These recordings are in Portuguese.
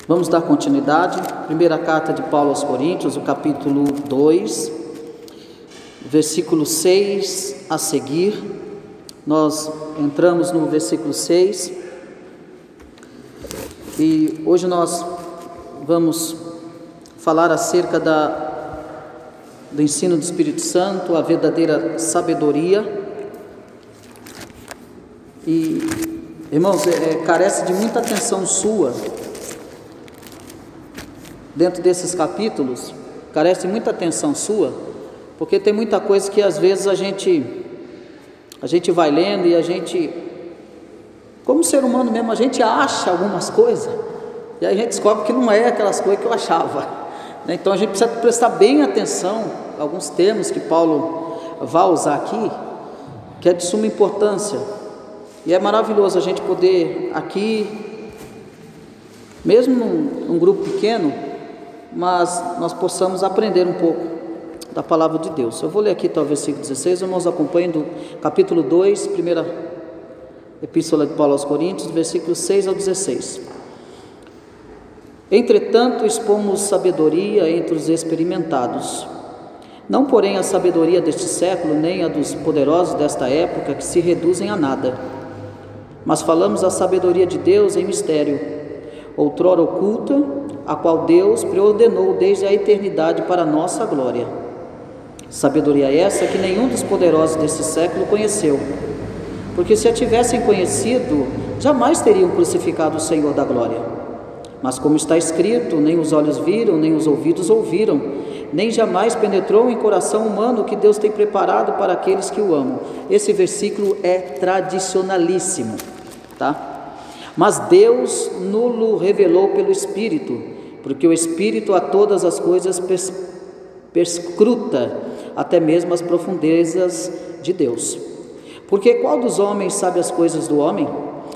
Vamos dar continuidade. Primeira carta de Paulo aos Coríntios, o capítulo 2, versículo 6 a seguir. Nós entramos no versículo 6 e hoje nós vamos falar acerca do ensino do Espírito Santo, a verdadeira sabedoria. E, irmãos, carece de muita atenção sua. Dentro desses capítulos, carece de muita atenção sua, porque tem muita coisa que às vezes a gente vai lendo e a gente, como ser humano mesmo, a gente acha algumas coisas e aí a gente descobre que não é aquelas coisas que eu achava, né? Então a gente precisa prestar bem atenção a alguns termos que Paulo vai usar aqui, que é de suma importância. E é maravilhoso a gente poder aqui, mesmo num grupo pequeno, mas nós possamos aprender um pouco da palavra de Deus. Eu vou ler aqui talvez versículo 16, irmãos, acompanhem do capítulo 2, primeira epístola de Paulo aos Coríntios, versículos 6 ao 16. Entretanto, expomos sabedoria entre os experimentados, não porém a sabedoria deste século, nem a dos poderosos desta época, que se reduzem a nada, mas falamos a sabedoria de Deus em mistério, outrora oculta, a qual Deus preordenou desde a eternidade para a nossa glória. Sabedoria essa que nenhum dos poderosos desse século conheceu, porque se a tivessem conhecido, jamais teriam crucificado o Senhor da glória. Mas como está escrito, nem os olhos viram, nem os ouvidos ouviram, nem jamais penetrou em coração humano o que Deus tem preparado para aqueles que o amam. Esse versículo é tradicionalíssimo, tá? Mas Deus nulo revelou pelo Espírito, porque o Espírito a todas as coisas perscruta, até mesmo as profundezas de Deus. Porque qual dos homens sabe as coisas do homem,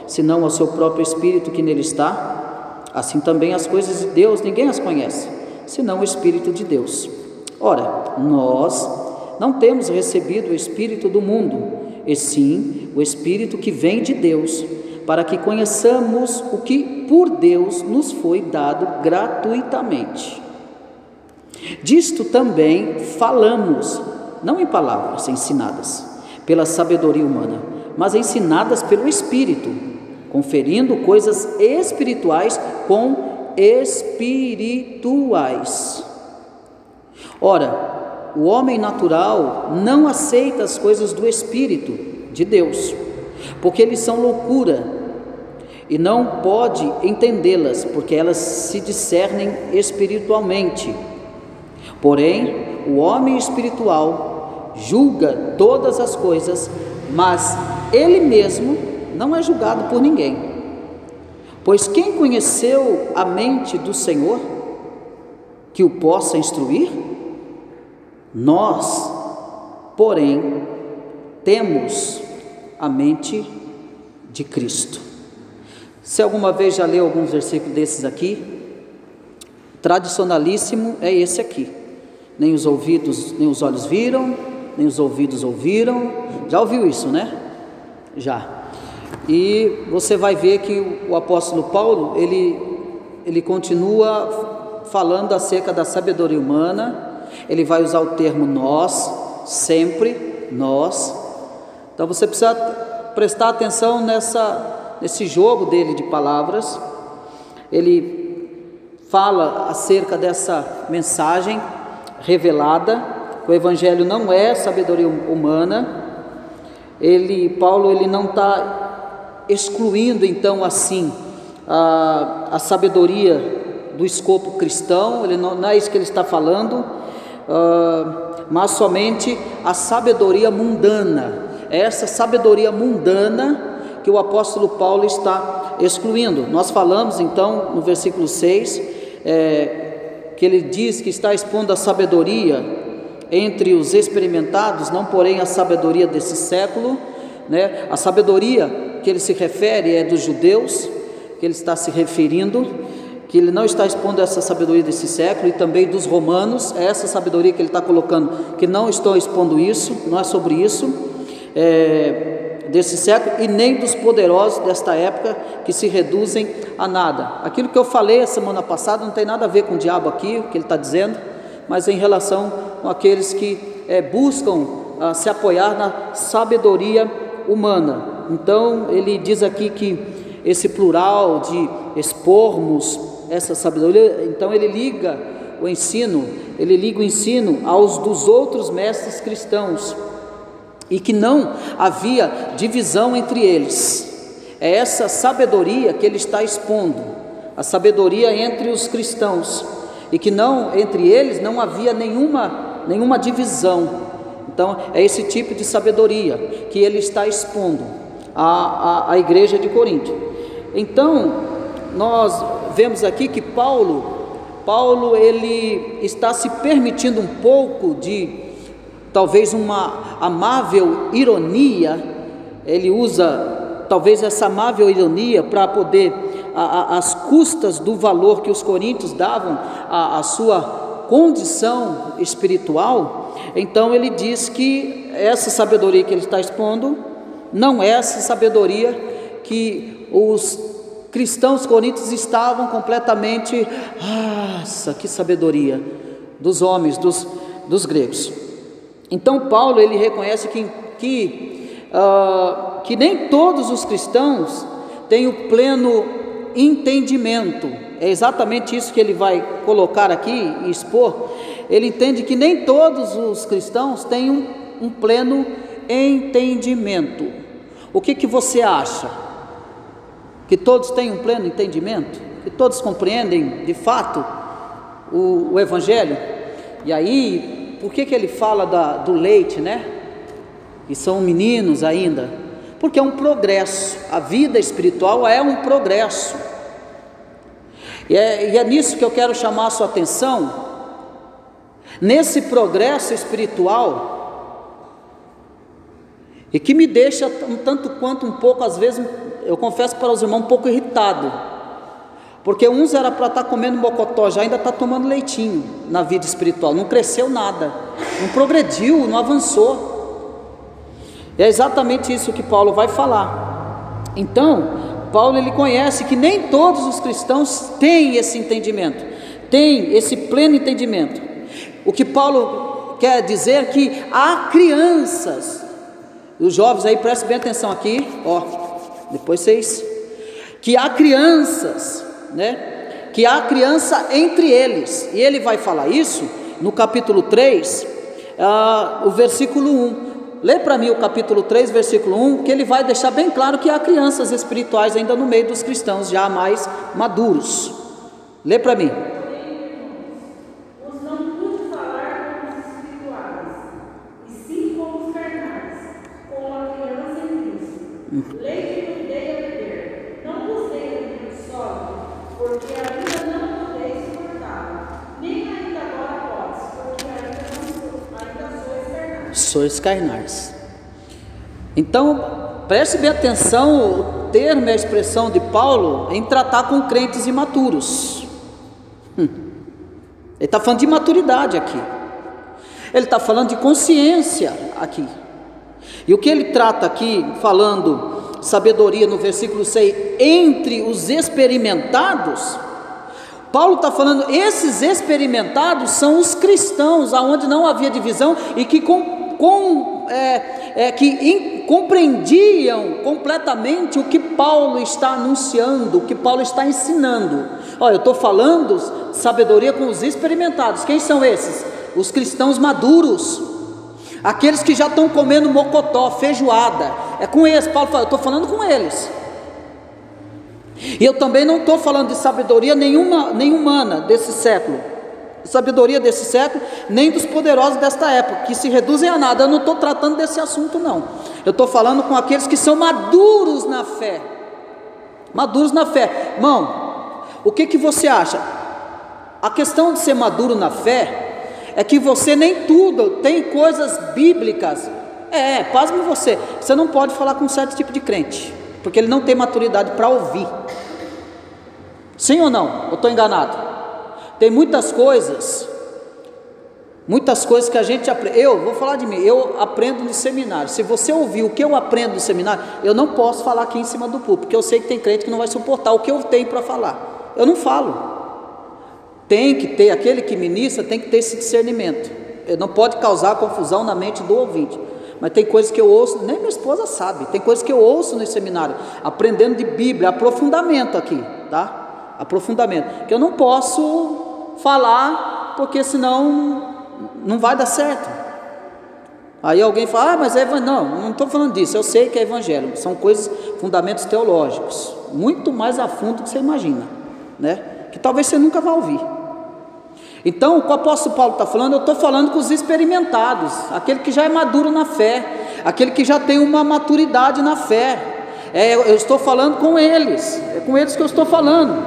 senão o seu próprio Espírito que nele está? Assim também as coisas de Deus ninguém as conhece, senão o Espírito de Deus. Ora, nós não temos recebido o Espírito do mundo, e sim o Espírito que vem de Deus, para que conheçamos o que por Deus nos foi dado gratuitamente. Disto também falamos, não em palavras ensinadas pela sabedoria humana, mas ensinadas pelo Espírito, conferindo coisas espirituais com espirituais. Ora, o homem natural não aceita as coisas do Espírito de Deus, porque eles são loucura, e não pode entendê-las, porque elas se discernem espiritualmente. Porém, o homem espiritual julga todas as coisas, mas ele mesmo não é julgado por ninguém. Pois quem conheceu a mente do Senhor, que o possa instruir? Nós, porém, temos a mente de Cristo. Se alguma vez já leu alguns versículos desses aqui, tradicionalíssimo é esse aqui. Nem os ouvidos, nem os olhos viram, nem os ouvidos ouviram. Já ouviu isso, né? Já. E você vai ver que o apóstolo Paulo, ele continua falando acerca da sabedoria humana. Ele vai usar o termo nós, sempre nós. Então você precisa prestar atenção nesse jogo dele de palavras. Ele fala acerca dessa mensagem revelada. O evangelho não é sabedoria humana. Paulo não está excluindo então assim a sabedoria do escopo cristão. Não é isso que ele está falando, mas somente a sabedoria mundana. É essa sabedoria mundana que o apóstolo Paulo está excluindo. Nós falamos então no versículo 6, que ele diz que está expondo a sabedoria entre os experimentados, não porém a sabedoria desse século, né? A sabedoria que ele se refere é dos judeus, que ele está se referindo, que ele não está expondo essa sabedoria desse século, e também dos romanos, é essa sabedoria que ele está colocando, que não estou expondo isso, não é sobre isso. desse século, e nem dos poderosos desta época, que se reduzem a nada. Aquilo que eu falei a semana passada não tem nada a ver com o diabo aqui, o que ele está dizendo, mas em relação com aqueles que buscam se apoiar na sabedoria humana. Então ele diz aqui que esse plural de expormos essa sabedoria, então ele liga o ensino aos dos outros mestres cristãos, e que não havia divisão entre eles. É essa sabedoria que ele está expondo, a sabedoria entre os cristãos, e que não, entre eles não havia nenhuma divisão. Então é esse tipo de sabedoria que ele está expondo à igreja de Corinto. Então nós vemos aqui que Paulo ele está se permitindo um pouco de, talvez, uma amável ironia. Ele usa talvez essa amável ironia para poder, às custas do valor que os coríntios davam à sua condição espiritual. Então ele diz que essa sabedoria que ele está expondo não é essa sabedoria que os cristãos coríntios estavam completamente, nossa, que sabedoria dos homens, dos gregos. Então Paulo ele reconhece que nem todos os cristãos têm o pleno entendimento. É exatamente isso que ele vai colocar aqui e expor. Ele entende que nem todos os cristãos têm um pleno entendimento. O que você acha? Que todos têm um pleno entendimento? Que todos compreendem de fato o Evangelho? E aí, por que ele fala do leite, né? Que são meninos ainda? Porque é um progresso. A vida espiritual é um progresso. E é nisso que eu quero chamar a sua atenção. Nesse progresso espiritual, e que me deixa um tanto quanto um pouco, às vezes, eu confesso para os irmãos, um pouco irritado, porque uns era para estar comendo mocotó, já ainda está tomando leitinho na vida espiritual, não cresceu nada, não progrediu, não avançou. É exatamente isso que Paulo vai falar. Então Paulo ele conhece que nem todos os cristãos têm esse entendimento, têm esse pleno entendimento. O que Paulo quer dizer é que há crianças, os jovens aí prestem bem atenção aqui, depois vocês, que há crianças, né? Que há criança entre eles, e ele vai falar isso no capítulo 3, o versículo 1. Lê para mim o capítulo 3, versículo 1, que ele vai deixar bem claro que há crianças espirituais ainda no meio dos cristãos, já mais maduros. Lê para mim. Leite vos dei a beber, não vos dei alimento sólido, porque ainda não podeis suportá-lo, nem ainda agora podes, porque ainda sois carnais. Sois carnais. Então, preste bem atenção, o termo e a expressão de Paulo em tratar com crentes imaturos. Ele está falando de maturidade aqui, ele está falando de consciência aqui. E o que ele trata aqui, falando sabedoria no versículo 6, entre os experimentados, Paulo está falando, esses experimentados são os cristãos, aonde não havia divisão e que compreendiam completamente o que Paulo está anunciando, o que Paulo está ensinando. Eu estou falando sabedoria com os experimentados. Quem são esses? Os cristãos maduros, aqueles que já estão comendo mocotó, feijoada. É com eles. Paulo fala, eu estou falando com eles. E eu também não estou falando de sabedoria nenhuma, nem humana desse século, sabedoria desse século, nem dos poderosos desta época, que se reduzem a nada. Eu não estou tratando desse assunto, não. Eu estou falando com aqueles que são maduros na fé. Maduros na fé. Irmão, o que você acha? A questão de ser maduro na fé é que você nem tudo tem coisas bíblicas. Pasme você não pode falar com um certo tipo de crente, porque ele não tem maturidade para ouvir. Sim ou não? Eu estou enganado? Tem muitas coisas Muitas coisas que a gente aprende, eu vou falar de mim, eu aprendo no seminário. Se você ouvir o que eu aprendo no seminário, eu não posso falar aqui em cima do púlpito, porque eu sei que tem crente que não vai suportar o que eu tenho para falar. Eu não falo. Tem que ter, aquele que ministra tem que ter esse discernimento. Ele não pode causar confusão na mente do ouvinte. Mas tem coisas que eu ouço, nem minha esposa sabe, tem coisas que eu ouço no seminário, aprendendo de Bíblia, aprofundamento aqui, tá? Aprofundamento, que eu não posso falar, porque senão não vai dar certo. Aí alguém fala, mas é evangelho. Não estou falando disso, eu sei que é evangelho, são coisas, fundamentos teológicos, muito mais a fundo do que você imagina, né? Que talvez você nunca vá ouvir. Então, o que o apóstolo Paulo está falando, eu estou falando com os experimentados, aquele que já é maduro na fé, aquele que já tem uma maturidade na fé, eu estou falando com eles, é com eles que eu estou falando.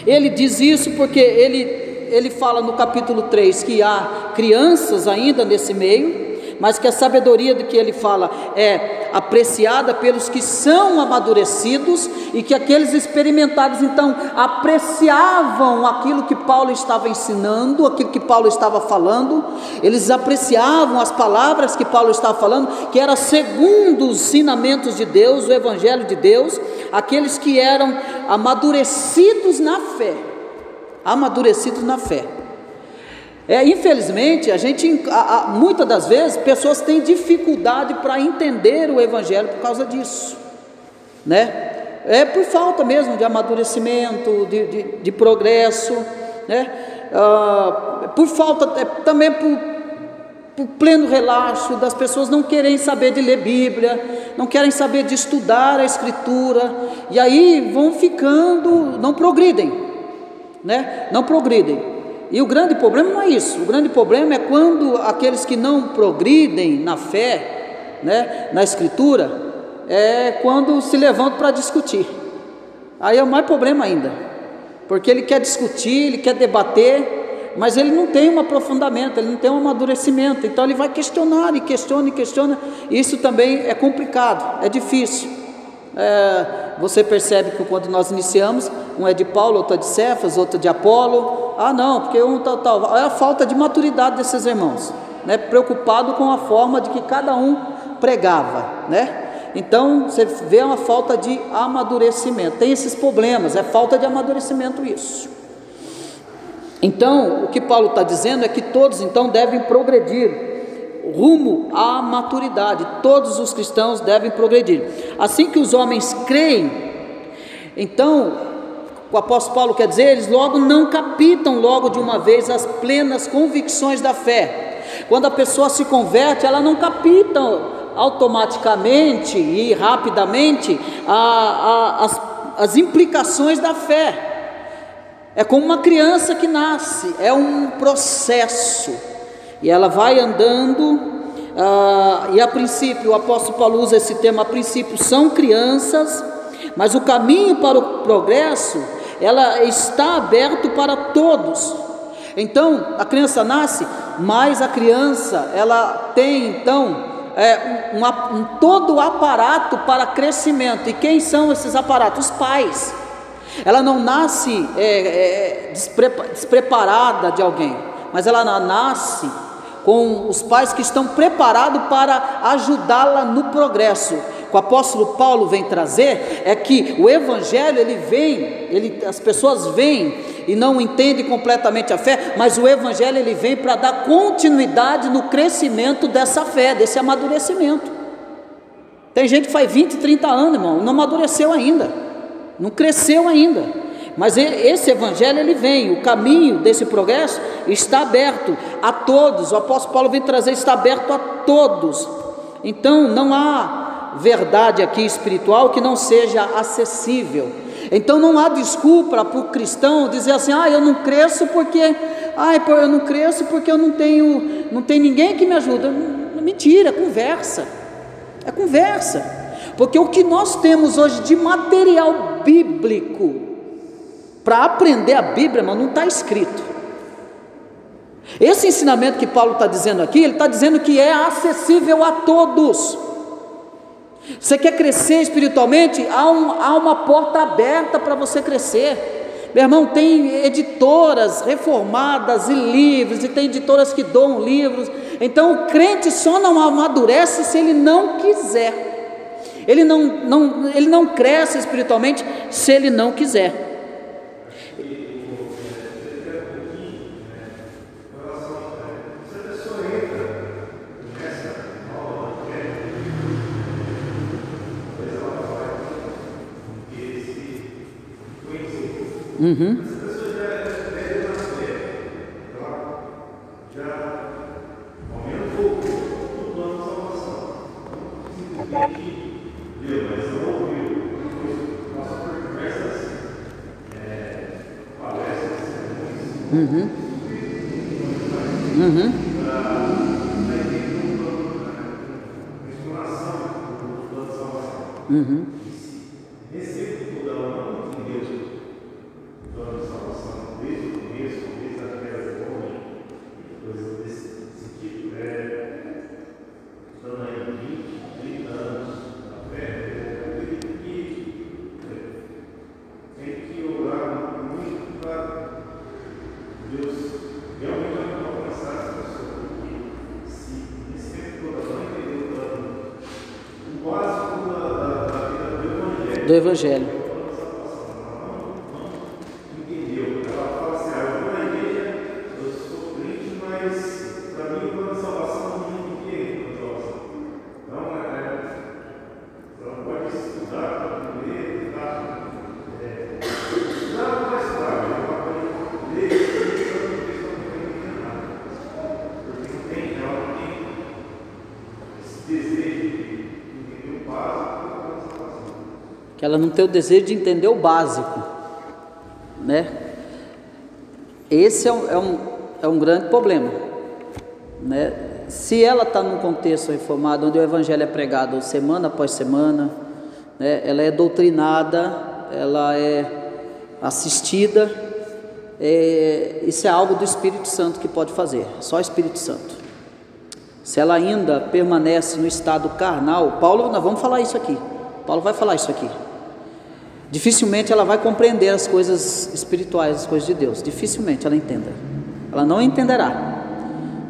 Ele diz isso porque ele fala no capítulo 3 que há crianças ainda nesse meio, mas que a sabedoria do que ele fala é apreciada pelos que são amadurecidos, e que aqueles experimentados então apreciavam aquilo que Paulo estava ensinando, aquilo que Paulo estava falando, eles apreciavam as palavras que Paulo estava falando, que era segundo os ensinamentos de Deus, o Evangelho de Deus, aqueles que eram amadurecidos na fé, infelizmente, muitas das vezes, pessoas têm dificuldade para entender o Evangelho por causa disso, né? É por falta mesmo de amadurecimento, de progresso, né? Por falta, também por pleno relaxo das pessoas não querem saber de ler Bíblia, não querem saber de estudar a Escritura, e aí vão ficando, não progridem, né? Não progridem. E o grande problema não é isso, o grande problema é quando aqueles que não progridem na fé, né, na Escritura, quando se levantam para discutir. Aí é o mais problema ainda, porque ele quer discutir, ele quer debater, mas ele não tem um aprofundamento, ele não tem um amadurecimento, então ele vai questionar, e questiona, e isso também é complicado, é difícil. Você percebe que quando nós iniciamos, um é de Paulo, outro é de Cefas, outro é de Apolo, não, porque um tal, é a falta de maturidade desses irmãos, né? Preocupado com a forma de que cada um pregava, né? Então você vê uma falta de amadurecimento, tem esses problemas, é falta de amadurecimento isso. Então o que Paulo está dizendo é que todos então devem progredir rumo à maturidade, todos os cristãos devem progredir, assim que os homens creem, então o apóstolo Paulo quer dizer, eles logo não captam logo de uma vez as plenas convicções da fé. Quando a pessoa se converte, ela não capta automaticamente e rapidamente as implicações da fé. É como uma criança que nasce, é um processo, e ela vai andando, e a princípio, o apóstolo Paulo usa esse termo, a princípio são crianças, mas o caminho para o progresso, ela está aberto para todos. Então a criança nasce, mas a criança ela tem então todo o aparato para crescimento. E quem são esses aparatos? Os pais. Ela não nasce despreparada de alguém, mas ela nasce com os pais que estão preparados para ajudá-la no progresso. O que o apóstolo Paulo vem trazer é que o Evangelho as pessoas vêm e não entendem completamente a fé, mas o Evangelho ele vem para dar continuidade no crescimento dessa fé, desse amadurecimento. Tem gente que faz 20, 30 anos, irmão, não amadureceu ainda, não cresceu ainda, mas esse Evangelho ele vem, o caminho desse progresso está aberto a todos. O apóstolo Paulo vem trazer, está aberto a todos. Então não há verdade aqui espiritual que não seja acessível. Então não há desculpa para o cristão dizer assim, eu não cresço porque eu não tenho ninguém que me ajude. Mentira, é conversa, porque o que nós temos hoje de material bíblico para aprender a Bíblia, irmão, não está escrito. Esse ensinamento que Paulo está dizendo aqui, ele está dizendo que é acessível a todos. Você quer crescer espiritualmente? Há uma porta aberta para você crescer. Meu irmão, tem editoras reformadas e livros, e tem editoras que doam livros. Então o crente só não amadurece se ele não quiser. Ele não cresce espiritualmente se ele não quiser. Uhum. Uhum. Uhum. Uhum. Do Evangelho. Que ela não tem o desejo de entender o básico, né? Esse é um grande problema, né? Se ela está num contexto reformado, onde o Evangelho é pregado semana após semana, né? Ela é doutrinada, ela é assistida, isso é algo do Espírito Santo que pode fazer, só o Espírito Santo. Se ela ainda permanece no estado carnal, nós vamos falar isso aqui, Paulo vai falar isso aqui. Dificilmente ela vai compreender as coisas espirituais, as coisas de Deus. Dificilmente ela entenda. Ela não entenderá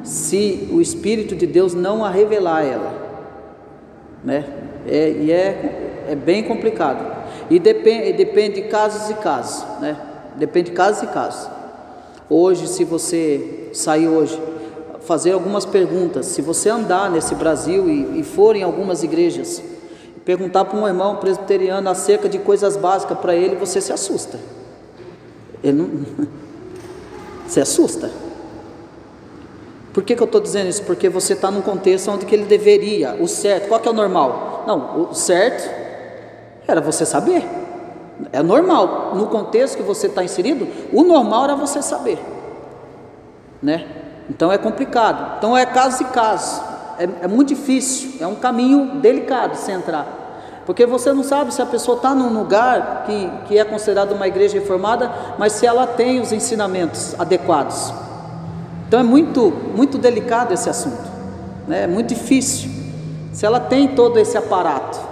se o Espírito de Deus não a revelar a ela, né? É bem complicado. E depende de casos e casos, né? Depende de casos e casos. Hoje, se você sair hoje, fazer algumas perguntas, se você andar nesse Brasil e for em algumas igrejas, perguntar para um irmão presbiteriano acerca de coisas básicas para ele, você se assusta. Ele não... se assusta. Por que eu estou dizendo isso? Porque você está num contexto onde que ele deveria, o certo, qual que é o normal? Não, o certo era você saber. É normal, no contexto que você está inserido, o normal era você saber, né? Então é complicado, então é caso e caso. É muito difícil, é um caminho delicado se entrar, porque você não sabe se a pessoa está num lugar que é considerado uma igreja reformada, mas se ela tem os ensinamentos adequados. Então é muito, muito delicado esse assunto, né? É muito difícil, se ela tem todo esse aparato.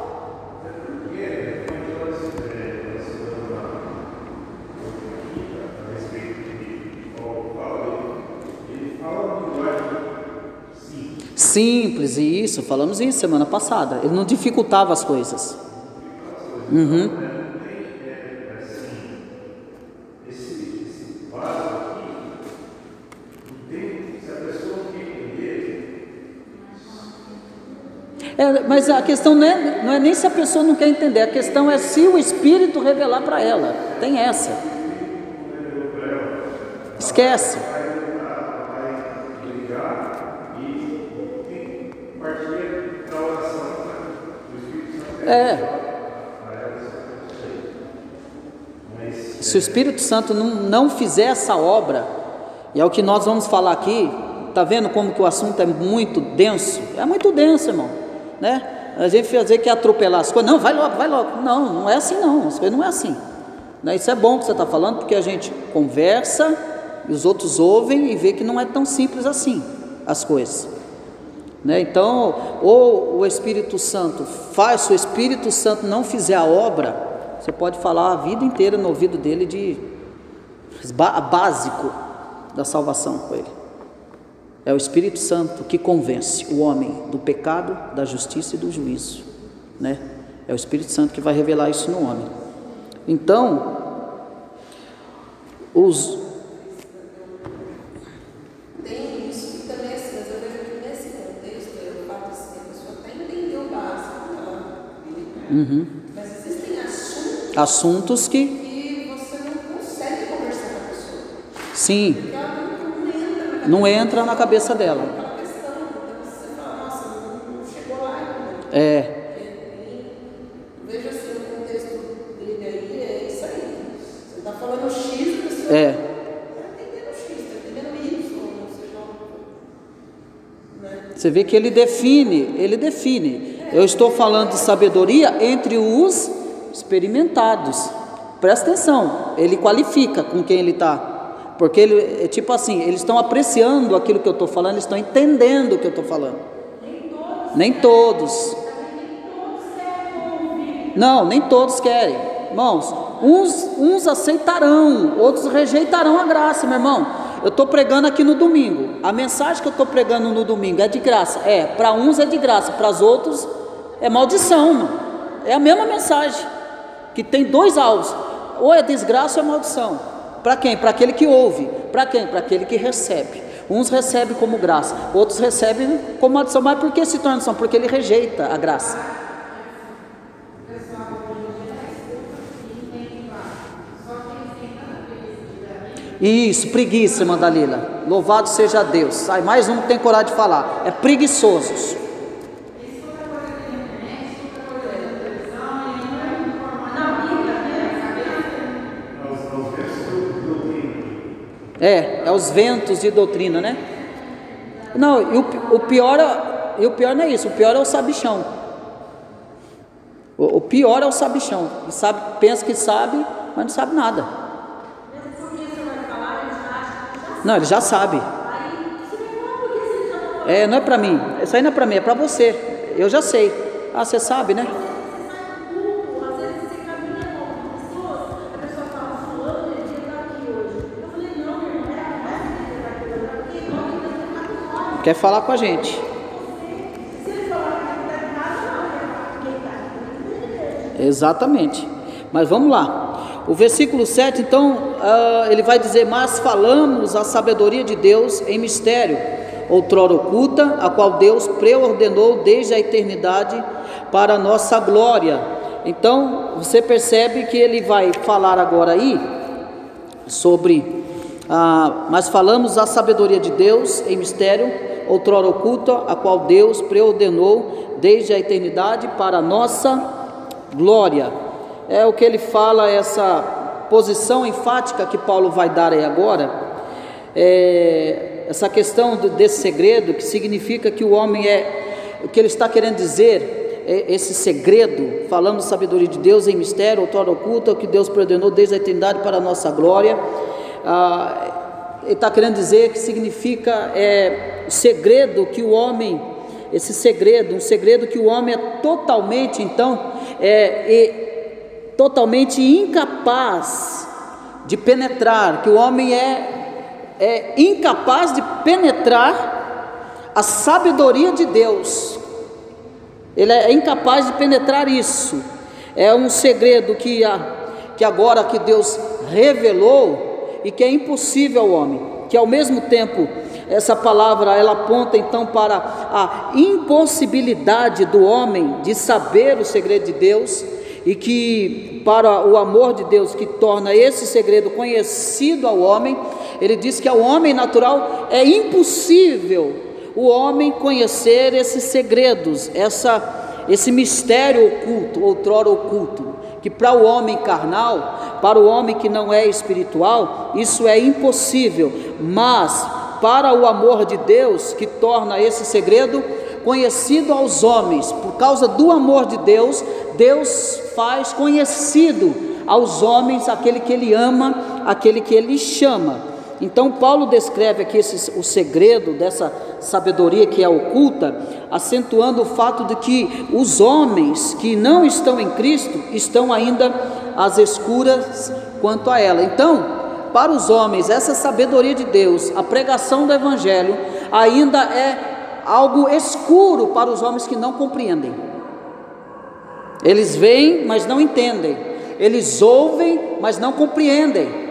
Simples, e isso, falamos isso semana passada. Ele não dificultava as coisas. Uhum. Mas a questão não é nem se a pessoa não quer entender, a questão é se o Espírito revelar para ela. Tem essa. Esquece. Se o Espírito Santo não fizer essa obra, e é o que nós vamos falar aqui, tá vendo como que o assunto é muito denso? É muito denso, irmão, né? A gente fazer que atropelar as coisas, não, vai logo, não é assim não, as coisas não é assim, né? Isso é bom que você está falando, porque a gente conversa, e os outros ouvem e vê que não é tão simples assim, as coisas, né? Então, ou o Espírito Santo faz, se o Espírito Santo não fizer a obra, você pode falar a vida inteira no ouvido dele básico da salvação com ele. É o Espírito Santo que convence o homem do pecado, da justiça e do juízo, né? É o Espírito Santo que vai revelar isso no homem. Então, tem isso que também, assim, mas eu vejo que nesse contexto, o fato de a pessoa até entender o básico da Bíblia, mas existem assuntos que você não consegue conversar com a pessoa. Sim, Porque ela não entra na cabeça dela. aquela questão, então você fala, nossa, não chegou lá ainda. É, Veja assim, o contexto dele aí é isso aí. Você está falando X, a pessoa é. está entendendo X, está entendendo Y, ou seja, né? Você vê que ele define. Eu estou falando de sabedoria entre os experimentados. Presta atenção, ele qualifica com quem ele está. Porque ele, é tipo assim, eles estão apreciando aquilo que eu estou falando, eles estão entendendo o que eu estou falando. Nem todos. Não, nem todos querem. Irmãos, uns aceitarão, outros rejeitarão a graça, meu irmão. Eu estou pregando aqui no domingo. A mensagem que eu estou pregando no domingo é de graça. Para uns é de graça, para os outros é maldição, irmão. É a mesma mensagem, que tem dois alvos. Ou é desgraça ou é maldição. Para quem? Para aquele que ouve. Para quem? Para aquele que recebe. Uns recebem como graça, outros recebem como maldição. Mas por que se torna maldição? Porque ele rejeita a graça. Isso, preguiça, irmã Dalila. Louvado seja Deus. Aí mais um que tem coragem de falar. É preguiçosos. É os ventos de doutrina, né? Não, e o pior não é isso. O pior é o sabichão. O pior é o sabichão. Pensa que sabe, mas não sabe nada. Não, ele já sabe. Não é para mim. Isso aí não é para mim, é para você. Eu já sei. Ah, você sabe, né? Quer falar com a gente. Exatamente. Mas vamos lá. O versículo 7, então, ele vai dizer: mas falamos a sabedoria de Deus em mistério, outrora oculta, a qual Deus preordenou desde a eternidade para a nossa glória. Então, você percebe que ele vai falar agora aí sobre, mas falamos a sabedoria de Deus em mistério, outrora oculta, a qual Deus preordenou desde a eternidade para a nossa glória. É o que ele fala, essa posição enfática que Paulo vai dar aí agora, essa questão desse segredo, que significa que o homem o que ele está querendo dizer, esse segredo, falando sabedoria de Deus em mistério, outrora oculta, o que Deus preordenou desde a eternidade para a nossa glória. Ele está querendo dizer que significa o segredo que o homem, esse segredo, um segredo que o homem é totalmente, então, totalmente incapaz de penetrar, que o homem é incapaz de penetrar a sabedoria de Deus. Ele é incapaz de penetrar isso. É um segredo que agora que Deus revelou e que é impossível ao homem, que ao mesmo tempo essa palavra ela aponta então para a impossibilidade do homem de saber o segredo de Deus, e que para o amor de Deus que torna esse segredo conhecido ao homem, ele diz que ao homem natural é impossível o homem conhecer esses segredos, esse mistério oculto, outrora oculto, que para o homem carnal, para o homem que não é espiritual, isso é impossível, mas para o amor de Deus que torna esse segredo conhecido aos homens, por causa do amor de Deus, Deus faz conhecido aos homens aquele que Ele ama, aquele que Ele chama. Então Paulo descreve aqui o segredo dessa sabedoria que é oculta, acentuando o fato de que os homens que não estão em Cristo estão ainda às escuras quanto a ela. Então, para os homens, essa sabedoria de Deus, a pregação do Evangelho, ainda é algo escuro para os homens que não compreendem. Eles veem, mas não entendem. Eles ouvem, mas não compreendem.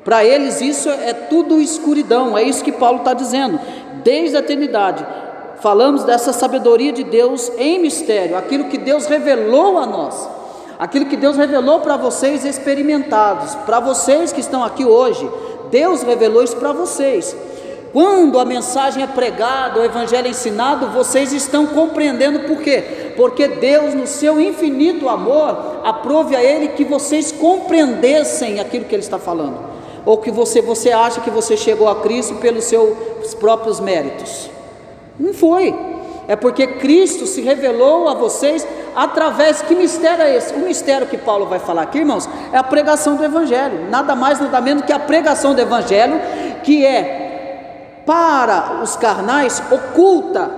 Para eles isso é tudo escuridão. É isso que Paulo está dizendo. Desde a eternidade, falamos dessa sabedoria de Deus em mistério, aquilo que Deus revelou a nós, aquilo que Deus revelou para vocês experimentados, para vocês que estão aqui hoje. Deus revelou isso para vocês. Quando a mensagem é pregada, o Evangelho é ensinado, vocês estão compreendendo por quê? Porque Deus, no seu infinito amor, aprove a Ele que vocês compreendessem aquilo que Ele está falando, ou que você acha que você chegou a Cristo pelos seus próprios méritos. Não foi, é porque Cristo se revelou a vocês através, que mistério é esse? O mistério que Paulo vai falar aqui, irmãos, é a pregação do Evangelho, nada mais, nada menos que a pregação do Evangelho, que é para os carnais oculta,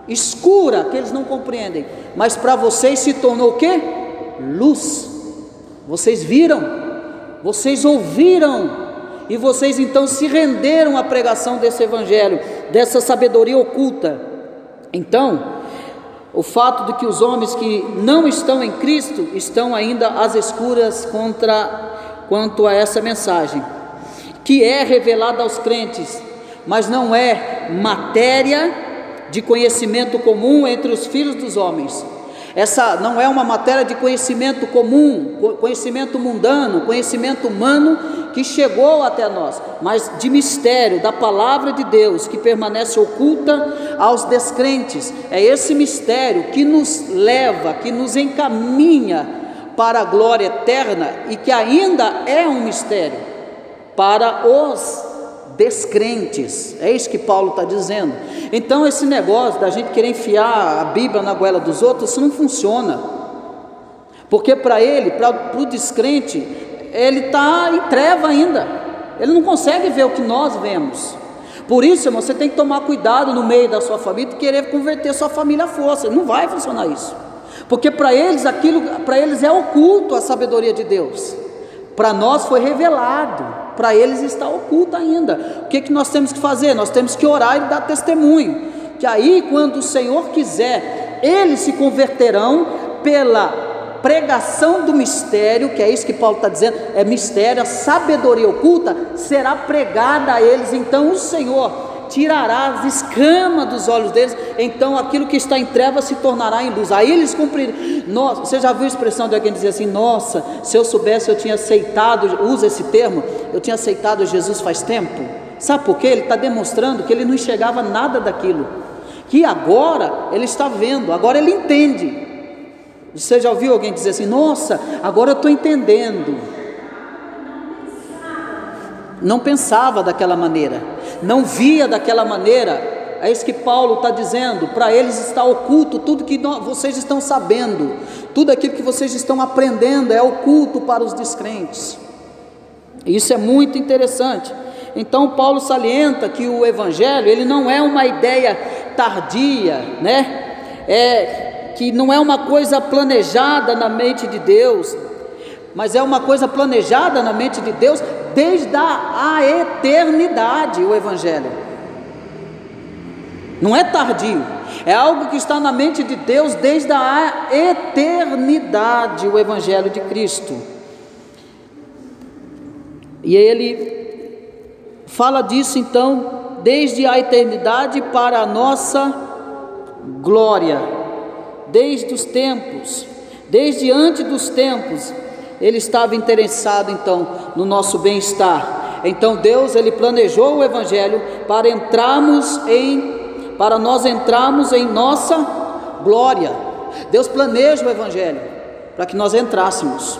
escura, que eles não compreendem, mas para vocês se tornou o quê? Luz. Vocês viram, vocês ouviram, e vocês então se renderam à pregação desse Evangelho, dessa sabedoria oculta. Então, o fato de que os homens que não estão em Cristo estão ainda às escuras quanto a essa mensagem, que é revelada aos crentes, mas não é matéria de conhecimento comum entre os filhos dos homens. Essa não é uma matéria de conhecimento comum, conhecimento mundano, conhecimento humano que chegou até nós, mas de mistério, da palavra de Deus, que permanece oculta aos descrentes. É esse mistério que nos leva, que nos encaminha para a glória eterna, e que ainda é um mistério para os descrentes. É isso que Paulo está dizendo. Então esse negócio da gente querer enfiar a Bíblia na goela dos outros, isso não funciona, porque para ele, para o descrente, ele está em treva ainda, ele não consegue ver o que nós vemos. Por isso, irmão, você tem que tomar cuidado no meio da sua família, querer converter sua família à força. Não vai funcionar isso, porque para eles é oculto a sabedoria de Deus. Para nós foi revelado, para eles está oculto ainda. O que nós temos que fazer? Nós temos que orar e dar testemunho, que aí quando o Senhor quiser, eles se converterão pela pregação do mistério, que é isso que Paulo está dizendo, é mistério, a sabedoria oculta será pregada a eles. Então o Senhor tirará as escamas dos olhos deles, então aquilo que está em trevas se tornará em luz. Aí eles cumprirão. Nossa, você já viu a expressão de alguém dizer assim: nossa, se eu soubesse, eu tinha aceitado, usa esse termo, eu tinha aceitado Jesus faz tempo. Sabe por quê? Ele está demonstrando que ele não enxergava nada daquilo, que agora ele está vendo, agora ele entende. Você já ouviu alguém dizer assim: nossa, agora eu estou entendendo? Não pensava daquela maneira, não via daquela maneira. É isso que Paulo está dizendo. Para eles está oculto tudo que vocês estão sabendo, tudo aquilo que vocês estão aprendendo é oculto para os descrentes. Isso é muito interessante. Então Paulo salienta que o Evangelho, ele não é uma ideia tardia, né? Que não é uma coisa planejada na mente de Deus, mas é uma coisa planejada na mente de Deus desde a eternidade. O Evangelho não é tardio, é algo que está na mente de Deus desde a eternidade, o Evangelho de Cristo. E ele fala disso então, desde a eternidade para a nossa glória, desde os tempos, desde antes dos tempos, ele estava interessado então no nosso bem-estar. Então Deus, ele planejou o Evangelho para nós entrarmos em nossa glória. Deus planeja o Evangelho para que nós entrássemos.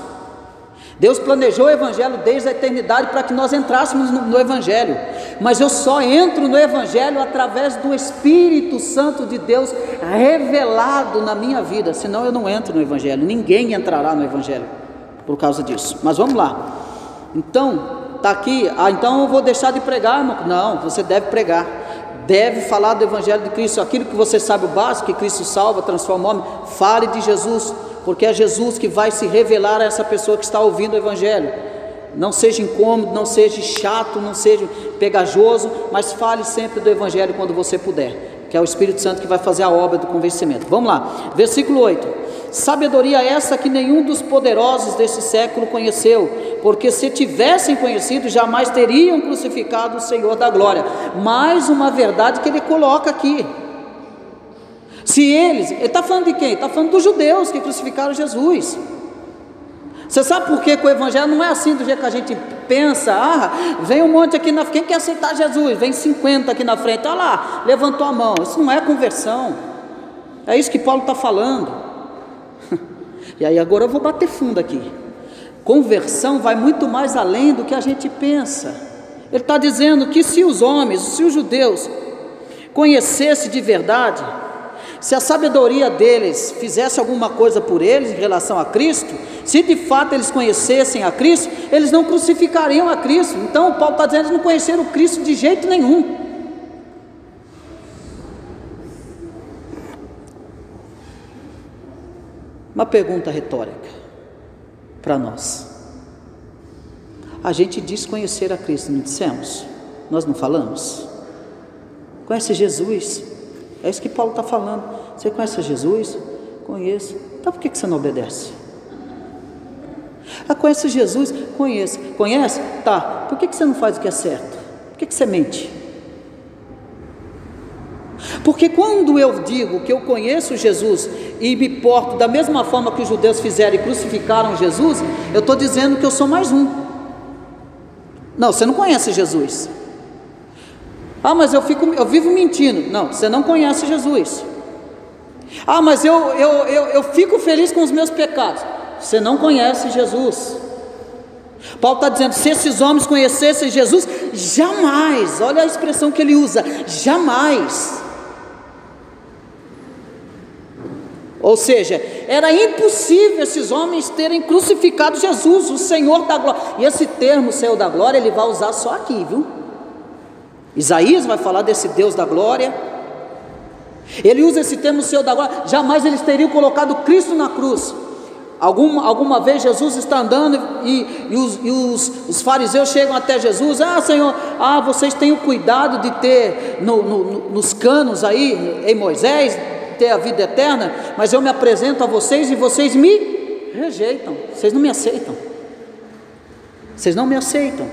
Deus planejou o Evangelho desde a eternidade para que nós entrássemos no Evangelho. Mas eu só entro no Evangelho através do Espírito Santo de Deus revelado na minha vida, senão eu não entro no Evangelho. Ninguém entrará no Evangelho por causa disso. Mas vamos lá. Então, está aqui, então eu vou deixar de pregar, irmão? Não, você deve pregar, deve falar do Evangelho de Cristo, aquilo que você sabe o básico, que Cristo salva, transforma o homem. Fale de Jesus, porque é Jesus que vai se revelar a essa pessoa que está ouvindo o Evangelho. Não seja incômodo, não seja chato, não seja pegajoso, mas fale sempre do Evangelho quando você puder, que é o Espírito Santo que vai fazer a obra do convencimento. Vamos lá, versículo 8: sabedoria essa que nenhum dos poderosos desse século conheceu, porque se tivessem conhecido, jamais teriam crucificado o Senhor da glória. Mais uma verdade que ele coloca aqui. Se eles, ele está falando de quem? Ele está falando dos judeus que crucificaram Jesus. Você sabe por que o Evangelho não é assim do jeito que a gente pensa? Vem um monte aqui na frente, quem quer aceitar Jesus? Vem 50 aqui na frente, olha lá, levantou a mão. Isso não é conversão. É isso que Paulo está falando. E aí agora eu vou bater fundo aqui. Conversão vai muito mais além do que a gente pensa. Ele está dizendo que se os homens, se os judeus conhecessem de verdade, se a sabedoria deles fizesse alguma coisa por eles em relação a Cristo, se de fato eles conhecessem a Cristo, eles não crucificariam a Cristo. Então Paulo está dizendo que eles não conheceram Cristo de jeito nenhum. Uma pergunta retórica para nós: a gente diz conhecer a Cristo, não dissemos? Nós não falamos? Conhece Jesus? É isso que Paulo está falando. Você conhece Jesus? Conheço. Então por que você não obedece? Conhece Jesus? Conheço. Conhece? Tá. Por que você não faz o que é certo? Por que você mente? Porque quando eu digo que eu conheço Jesus e me porto da mesma forma que os judeus fizeram e crucificaram Jesus, eu estou dizendo que eu sou mais um. Não, você não conhece Jesus. Mas eu vivo mentindo. Não, você não conhece Jesus. Mas eu fico feliz com os meus pecados. Você não conhece Jesus. Paulo está dizendo, se esses homens conhecessem Jesus, jamais, olha a expressão que ele usa, jamais. Ou seja, era impossível esses homens terem crucificado Jesus, o Senhor da glória. E esse termo, Senhor da glória, ele vai usar só aqui, viu? Isaías vai falar desse Deus da glória. Ele usa esse termo, Senhor da glória. Jamais eles teriam colocado Cristo na cruz. Alguma vez Jesus está andando e os fariseus chegam até Jesus. Senhor, vocês têm o cuidado de ter nos canos aí, em Moisés, ter a vida eterna, mas eu me apresento a vocês e vocês me rejeitam. Vocês não me aceitam. Vocês não me aceitam.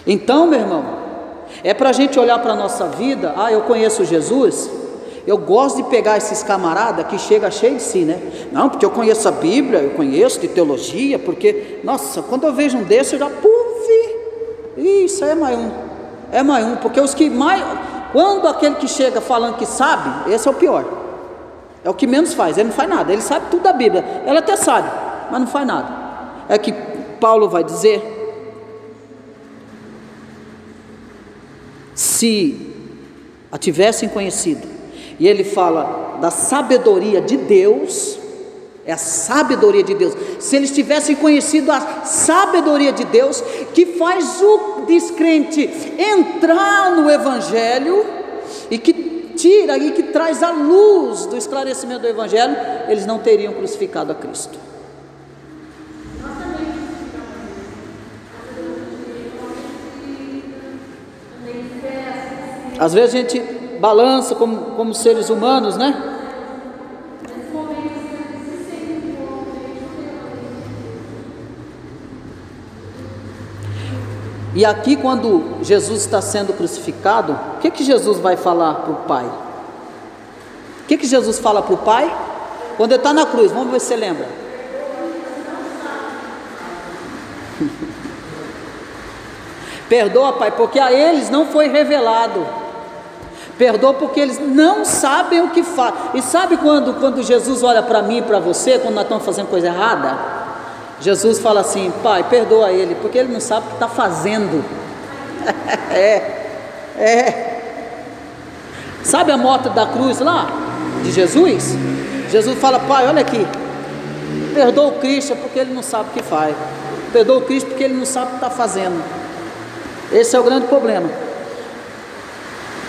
Então, meu irmão, é para a gente olhar para a nossa vida. Eu conheço Jesus. Eu gosto de pegar esses camaradas que chegam cheio de si, né? Não, porque eu conheço a Bíblia, eu conheço de teologia, porque, nossa, quando eu vejo um desse, eu já, isso aí é mais um, porque os que mais, quando aquele que chega falando que sabe, esse é o pior, é o que menos faz, ele não faz nada, ele sabe tudo da Bíblia, ele até sabe, mas não faz nada. É que Paulo vai dizer, se a tivessem conhecido, e ele fala da sabedoria de Deus, é a sabedoria de Deus. Se eles tivessem conhecido a sabedoria de Deus, que faz o descrente entrar no Evangelho, e que tira e que traz a luz do esclarecimento do Evangelho, eles não teriam crucificado a Cristo. Às vezes a gente balança como seres humanos, né? E aqui, quando Jesus está sendo crucificado, o que Jesus vai falar para o Pai? O que Jesus fala para o Pai? Quando ele está na cruz, vamos ver se você lembra. Perdoa, Pai, porque a eles não foi revelado. Perdoa porque eles não sabem o que fazem. E sabe quando Jesus olha para mim e para você, quando nós estamos fazendo coisa errada? Jesus fala assim: Pai, perdoa ele, porque ele não sabe o que está fazendo. Sabe a morte da cruz lá, de Jesus? Jesus fala: Pai, olha aqui, perdoa o Cristo porque ele não sabe o que faz. Perdoa o Cristo porque ele não sabe o que está fazendo. Esse é o grande problema.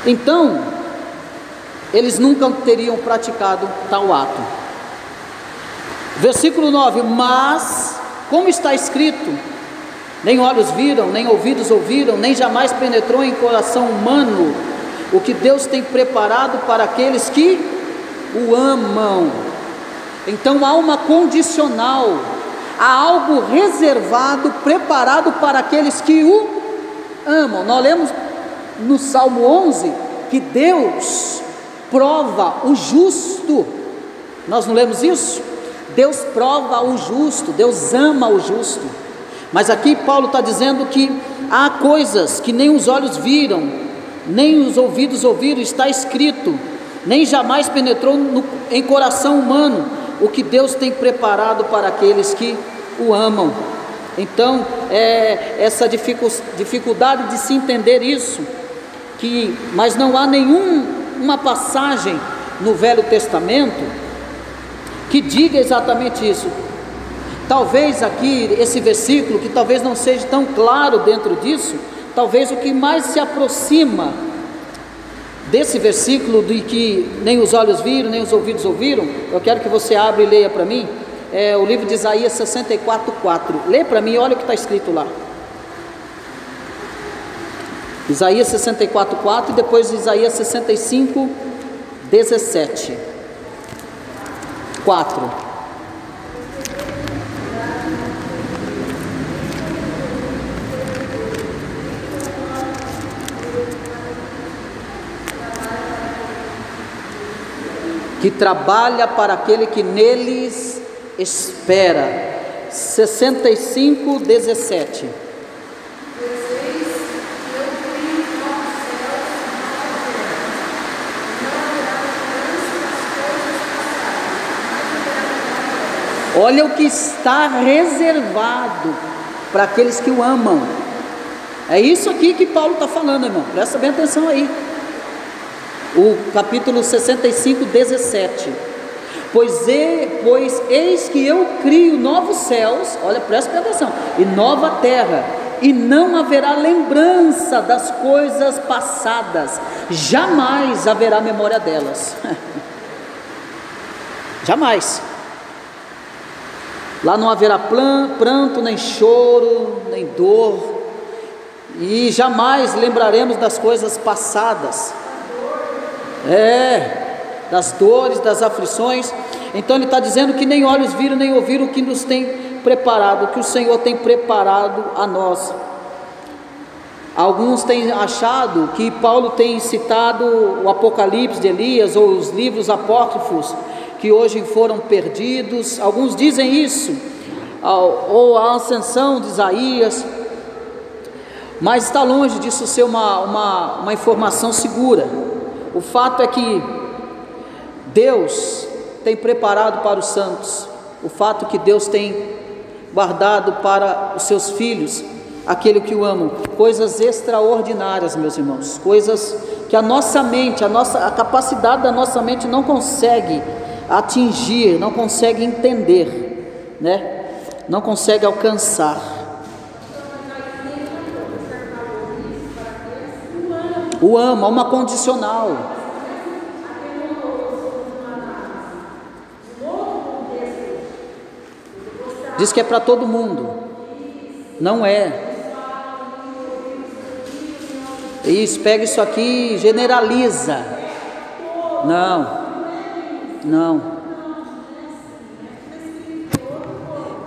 Então, eles nunca teriam praticado tal ato. Versículo 9: mas, como está escrito, nem olhos viram, nem ouvidos ouviram, nem jamais penetrou em coração humano o que Deus tem preparado para aqueles que o amam. Então há uma condicional, há algo reservado, preparado para aqueles que o amam. Nós lemos no Salmo 11 que Deus prova o justo. Nós não lemos isso? Deus prova o justo, Deus ama o justo. Mas aqui Paulo está dizendo que há coisas que nem os olhos viram, nem os ouvidos ouviram, está escrito, nem jamais penetrou em coração humano o que Deus tem preparado para aqueles que o amam. Então, essa dificuldade de se entender isso, mas não há nenhuma passagem no Velho Testamento que diga exatamente isso. Talvez aqui, esse versículo, que talvez não seja tão claro dentro disso, talvez o que mais se aproxima desse versículo de que nem os olhos viram, nem os ouvidos ouviram, eu quero que você abra e leia para mim, é o livro de Isaías 64:4. Lê para mim, olha o que está escrito lá. Isaías 64:4 e depois Isaías 65:17. 4. Que trabalha para aquele que neles espera. 65:17. Olha o que está reservado para aqueles que o amam. É isso aqui que Paulo está falando, irmão. Presta bem atenção aí. O capítulo 65:17. Pois eis que eu crio novos céus, olha, presta bem atenção, e nova terra, e não haverá lembrança das coisas passadas, jamais haverá memória delas. Jamais. Lá não haverá pranto, nem choro, nem dor, e jamais lembraremos das coisas passadas, das dores, das aflições. Então ele está dizendo que nem olhos viram, nem ouviram o que nos tem preparado, o que o Senhor tem preparado a nós. Alguns têm achado que Paulo tem citado o Apocalipse de Elias, ou os livros apócrifos, que hoje foram perdidos. Alguns dizem isso, ou a ascensão de Isaías, mas está longe disso ser uma informação segura. O fato é que Deus tem preparado para os santos, o fato é que Deus tem guardado para os seus filhos, aquele que o amam, coisas extraordinárias, meus irmãos, coisas que a nossa mente, a capacidade da nossa mente não consegue atingir, não consegue entender, né? Não consegue alcançar. O ama, uma condicional. Diz que é para todo mundo. Não é. Isso, pega isso aqui e generaliza. Não.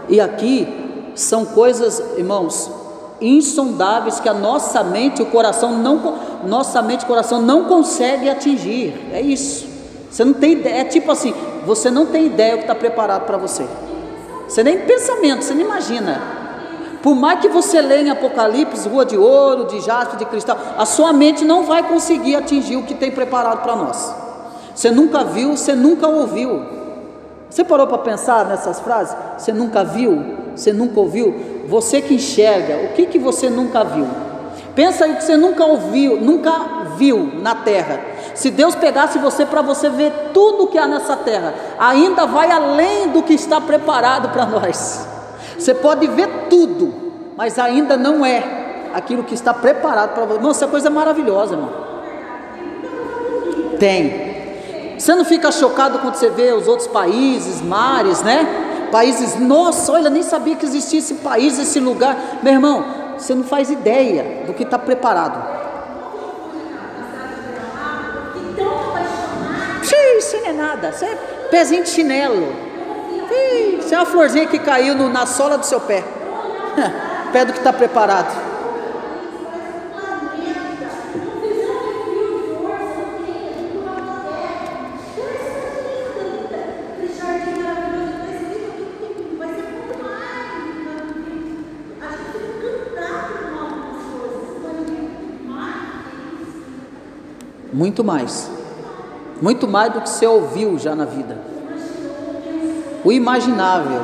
E aqui são coisas, irmãos, insondáveis, que a nossa mente e o coração não consegue atingir. É isso. Você não tem ideia, é tipo assim, você não tem ideia o que está preparado para você. Você nem pensamento, você nem imagina. Por mais que você leia em Apocalipse, rua de ouro, de jaspe, de cristal, a sua mente não vai conseguir atingir o que tem preparado para nós. Você nunca viu, você nunca ouviu. Você parou para pensar nessas frases? Você nunca viu, você nunca ouviu. Você que enxerga, o que você nunca viu? Pensa aí que você nunca ouviu, nunca viu na terra. Se Deus pegasse você para você ver tudo que há nessa terra, ainda vai além do que está preparado para nós. Você pode ver tudo, mas ainda não é aquilo que está preparado para você. Irmão, essa coisa é maravilhosa, irmão. Tem. Você não fica chocado quando você vê os outros países, mares, né? Países, nossa, olha, nem sabia que existia esse país, esse lugar. Meu irmão, você não faz ideia do que está preparado. Isso não é nada, isso é pezinho de chinelo. Isso é uma florzinha que caiu na sola do seu pé. Pé do que está preparado. Muito mais do que você ouviu já na vida. O imaginável.